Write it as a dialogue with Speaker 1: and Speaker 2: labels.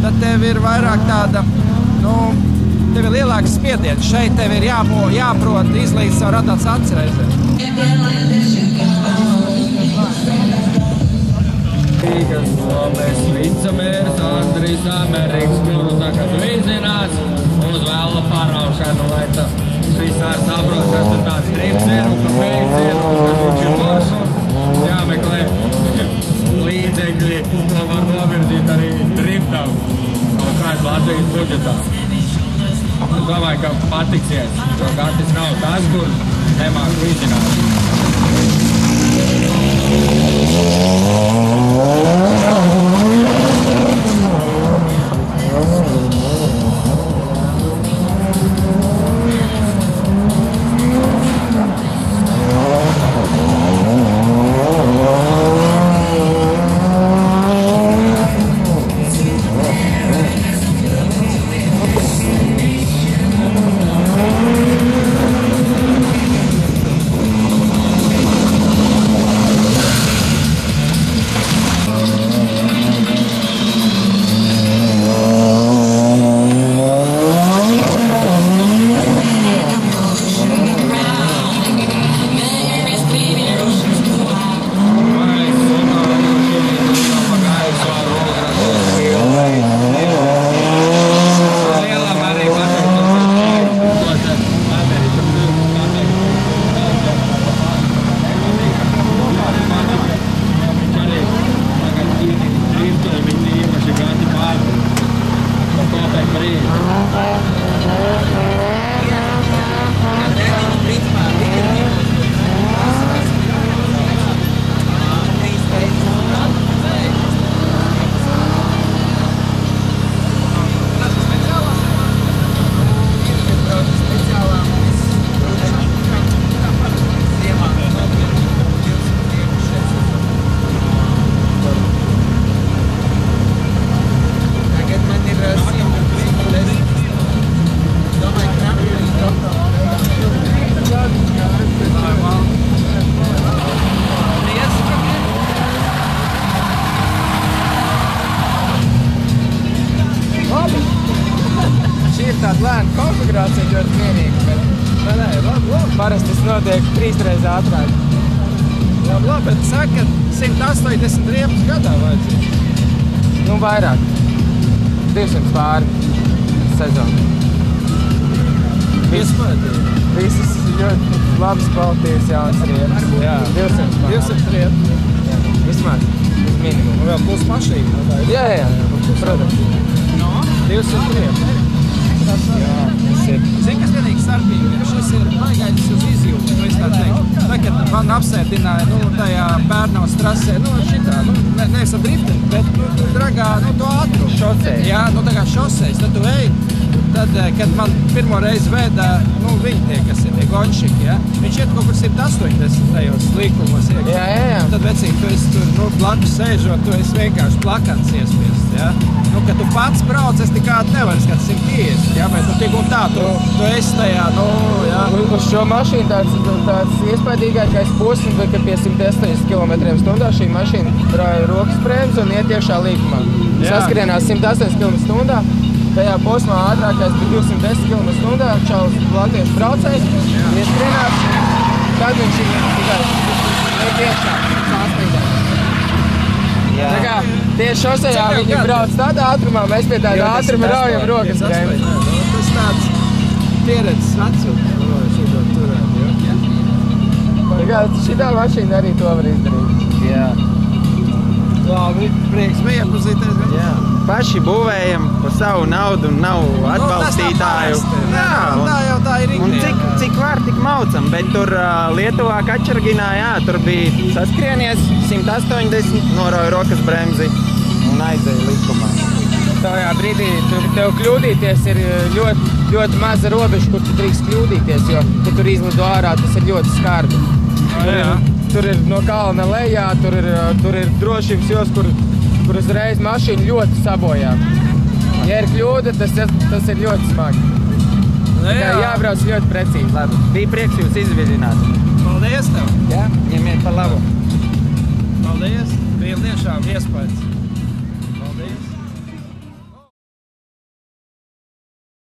Speaker 1: tad tev ir vairāk tāda, tev ir lielāks spiediens. Šeit tev ir jāprot izlīdz savu radāts atcerēzē.
Speaker 2: Rīgas domes vicemērs Andrijs Ameriks, kuru tagad līdzinās uz vēla pāraušanu, lai tas visār saprot, kas tur tāds drifts ir un kāpēc ir, kas viņš ir maršruts. Jāmeklē līdzekļi, ko var novirzīt arī driftam kaut kāds Latvijas budžetā. Es domāju, ka patiksies, jo Gatis nav tas, kurš nemāk līdzināt.
Speaker 3: Tāda lēna konfigurācija ļoti mierīga, bet
Speaker 1: Labi.
Speaker 3: parasti tas notiek 3 reizes ātrāk.
Speaker 1: Labi, bet saka, ka 180 riepas gadā vajadzīgi.
Speaker 3: Vairāk. 200 pāri sezonu.
Speaker 1: Iespējams.
Speaker 3: Visas ļoti labas kvalitātes jaunas riepas.
Speaker 1: Jā.
Speaker 3: 200 pāri.
Speaker 1: 200 riepas.
Speaker 3: Vismaz. Uz minimumu.
Speaker 1: Un vēl plus mašīna.
Speaker 3: Jā. Protams.
Speaker 1: 200 riepas.
Speaker 3: Jā, tas ir.
Speaker 1: Zini, kas vienīgi starpīgi? Šis ir maigainis uz izjūtu, es tā teiktu. Tagad man apsēdināja, tajā Pērnavas trasē, šitā, nevis ar drifti, bet, dragā, to ātrumu.
Speaker 3: Šosei.
Speaker 1: Jā, tā kā šoseis, tad tu ej, tad, kad man pirmo reizi veda, viņi tie, kas ir tie gonšiki, ja, viņš iet kaut kur 180 tajos līkumos iekšā.
Speaker 3: Jā.
Speaker 1: Tad, vecīgi, tu esi tur, blakus sēžot, tu esi vienkārši plakans iespiests, ja. Kad tu pats brauc, es tikādi nevaru skat 150, ja, bet tik un tā, tu esi tajā, jā.
Speaker 3: Uz šo mašīnu tāds iespaidīgākais posms, ka pie 180 km/h šī mašīna brauja rokas bremzes un iet iekšā līkumā. Saskarienās 180 km/h, tajā posmā ātrākais bija 210 km/h, čalis latviešu braucējs, ieskrienās, tad viņš tikai iet iekšā, sāspīdē. Tā kā tieši šosejā viņi brauc tādā ātrumā, mēs pie tāda ātruma raujam rokas bremzes.
Speaker 1: Tas tāds pieredzes vecums, šito turēt,
Speaker 3: ja? Šitā mašīna arī to var izdarīt.
Speaker 2: Jā.
Speaker 1: Labi, prieks bija iepazīties.
Speaker 2: Jā. Paši būvējam par savu naudu un nav atbalstītāju.
Speaker 1: Tā jau tā ir
Speaker 2: Un
Speaker 1: ikdiena.
Speaker 2: cik var, tik maucam, bet tur Lietuvā Kačarginā, tur bija saskrienies 180, noroja rokas bremzi un aizēja likumā.
Speaker 3: Tajā brīdī tev kļūdīties ir ļoti maza robeža, kur tu drīkst kļūdīties, jo, kad tur izlido ārā, tas ir ļoti skarbi. Tur ir no kalna lejā, tur ir drošības jos, kur uzreiz mašīnu ļoti sabojā. Ja ir kļūda, tas ir ļoti smagi. Jābrauc ļoti precīzi.
Speaker 2: Labi, bija prieks jūs izvizināt.
Speaker 1: Paldies tev!
Speaker 2: Jā, ņemiet par labu.
Speaker 1: Paldies! Bija tiešām iespējas.